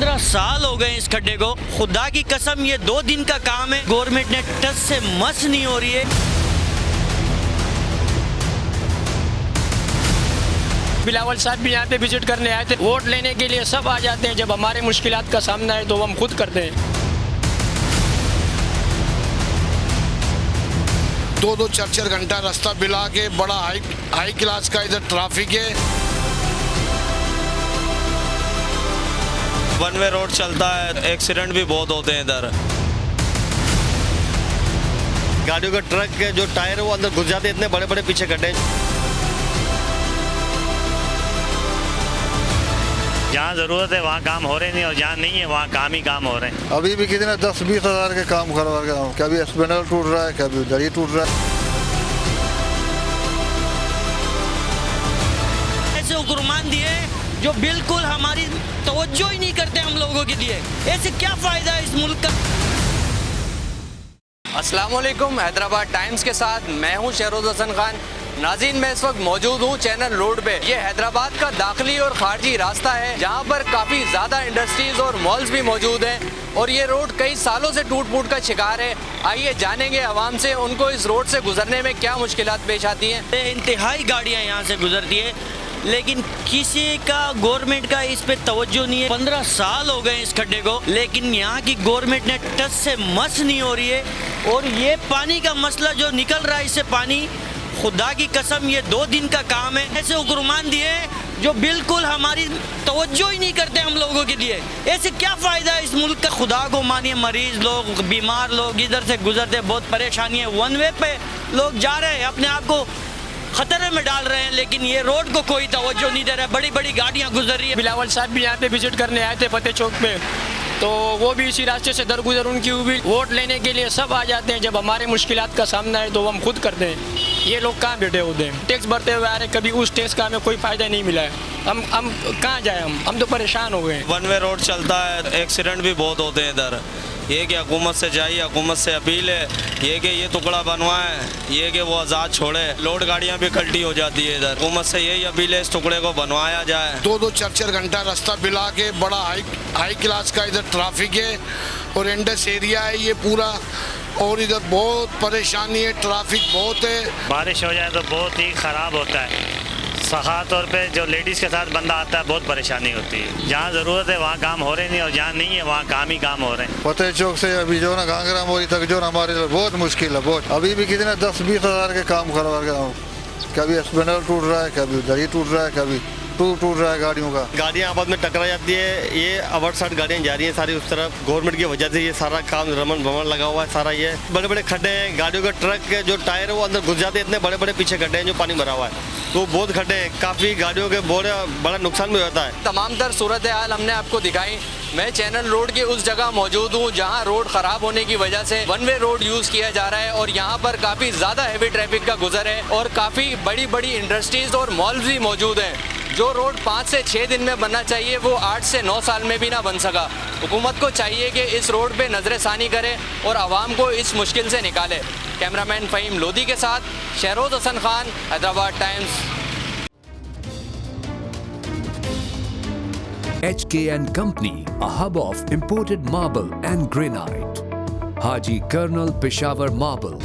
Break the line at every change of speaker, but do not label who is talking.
15 साल हो गए इस खड्डे को। खुदा की कसम ये 2 दिन का काम है, गवर्नमेंट ने टच से मस नहीं हो रही है।
बिलावल साहब भी यहाँ पे विजिट करने आए थे। वोट लेने के लिए सब आ जाते हैं, जब हमारे मुश्किलात का सामना है तो हम खुद करते हैं।
2-2 4-4 घंटा रास्ता बिला के बड़ा हाई क्लास का इधर ट्रैफिक है।
वन वे रोड चलता है, एक्सीडेंट भी बहुत होते हैं इधर। गाड़ियों का ट्रक के जो टायर है वो अंदर घुस जाते हैं, इतने बड़े बड़े पीछे गड्ढे।
जहाँ ज़रूरत है वहाँ काम हो रहे नहीं, और जहाँ नहीं है वहाँ काम ही काम हो रहे हैं।
अभी भी कितने 10-20 हज़ार के काम करवा के, कभी स्पिनर टूट रहा है, कभी उधर ही टूट रहा है।
ऐसे हुक्मरान दिए जो बिल्कुल हमारी तवज्जो ही नहीं करते हम लोगों के लिए। ऐसे क्या फ़ायदा है इस मुल्क का।
अस्सलाम वालेकुम, हैदराबाद टाइम्स के साथ मैं हूं शहरोज़ हसन खान। नाज़रीन, मैं इस वक्त मौजूद हूं चैनल रोड पे। ये हैदराबाद का दाखिली और खारजी रास्ता है, जहां पर काफ़ी ज़्यादा इंडस्ट्रीज़ और मॉल्स भी मौजूद हैं, और ये रोड कई सालों से टूट फूट का शिकार है। आइए जानेंगे आवाम से उनको इस रोड से गुजरने में क्या मुश्किलात पेश आती हैं।
इंतहाई गाड़ियाँ यहाँ से गुजरती है, लेकिन किसी का गवर्नमेंट का इस पे तवज्जो नहीं है। 15 साल हो गए इस खड्डे को, लेकिन यहाँ की गवर्नमेंट ने टच से मस नहीं हो रही है। और ये पानी का मसला जो निकल रहा है, इससे पानी, खुदा की कसम ये 2 दिन का काम है। ऐसे हुक्मरान दिए जो बिल्कुल हमारी तवज्जो ही नहीं करते हम लोगों के लिए। ऐसे क्या फ़ायदा है इस मुल्क का। खुदा को मानिए, मरीज़ लोग, बीमार लोग इधर से गुजरते, बहुत परेशानी है। वन वे पे लोग जा रहे हैं, अपने आप को खतरे में डाल रहे हैं, लेकिन ये रोड को कोई तवज्जो नहीं दे रहा है। बड़ी बड़ी गाड़ियाँ गुजर रही है।
बिलावल साहब भी यहाँ पे विजिट करने आए थे फतेह चौक पे, तो वो भी इसी रास्ते से दरगुजर उनकी हुई। वोट लेने के लिए सब आ जाते हैं, जब हमारे मुश्किलात का सामना है तो हम खुद करते हैं। ये लोग कहाँ बैठे होते हैं, टैक्स भरते हुए आ रहे, कभी उस टैक्स का हमें कोई फ़ायदा नहीं मिला है। हम कहाँ जाए, हम तो परेशान हो गए।
वन वे रोड चलता है, एक्सीडेंट भी बहुत होते हैं इधर। ये कि हुकूमत से जाइए, हुकूमत से अपील है ये कि ये टुकड़ा बनवाएं, ये कि वो आज़ाद छोड़े। लोड गाड़ियाँ भी कल्टी हो जाती है इधर। हुकूमत से यही अपील है, इस टुकड़े को बनवाया जाए।
2-2 4-4 घंटा रास्ता बिला के बड़ा हाई क्लास का इधर ट्रैफिक है, और इंडस एरिया है ये पूरा, और इधर बहुत परेशानी है, ट्रैफिक बहुत है।
बारिश हो जाए तो बहुत ही ख़राब होता है। ख़ास तौर पे जो लेडीज़ के साथ बंदा आता है, बहुत परेशानी होती है। जहाँ ज़रूरत है वहाँ काम हो रहे नहीं, और जहाँ नहीं है वहाँ काम ही काम हो रहे हैं।
फतेह चौक से अभी जो ना घाघरा मोरी तक जो हमारे लिए बहुत मुश्किल है, बहुत। अभी भी कितने 10-20 हज़ार के काम करवा के, कभी स्पिनर टूट रहा है, कभी उधर ही टूट रहा है, कभी टूट रहा है गाड़ियों का।
गाड़ियाँ आपस में टकरा जाती है। ये अवट साइड गाड़ियाँ जा रही हैं सारी उस तरफ। गवर्नमेंट की वजह से ये सारा काम रमन भवन लगा हुआ है सारा। ये बड़े बड़े खड्डे हैं, गाड़ियों का ट्रक के जो टायर है वो अंदर घुस जाते हैं, इतने बड़े बड़े पीछे खड्डे हैं जो पानी भरा हुआ है, तो बहुत खड्डे हैं। काफ़ी गाड़ियों के बड़ा नुकसान भी होता है।
तमाम तर सूरत हाल हमने आपको दिखाई। मैं चैनल रोड के उस जगह मौजूद हूँ जहाँ रोड ख़राब होने की वजह से वन वे रोड यूज़ किया जा रहा है, और यहाँ पर काफ़ी ज़्यादा हैवी ट्रैफिक का गुजर है, और काफ़ी बड़ी बड़ी इंडस्ट्रीज़ और मॉल्स भी मौजूद हैं। जो रोड 5 से 6 दिन में बनना चाहिए वो 8 से 9 साल में भी ना बन सका। हुकूमत को चाहिए कि इस रोड पे नज़रसानी करे और आवाम को इस मुश्किल से निकाले। कैमरामैन फ़हीम लोधी के साथ Shahroz Hasan Khan, Hyderabad times.
HK & Company, a hub of imported marble and granite. Haji Colonel Peshawar Marble.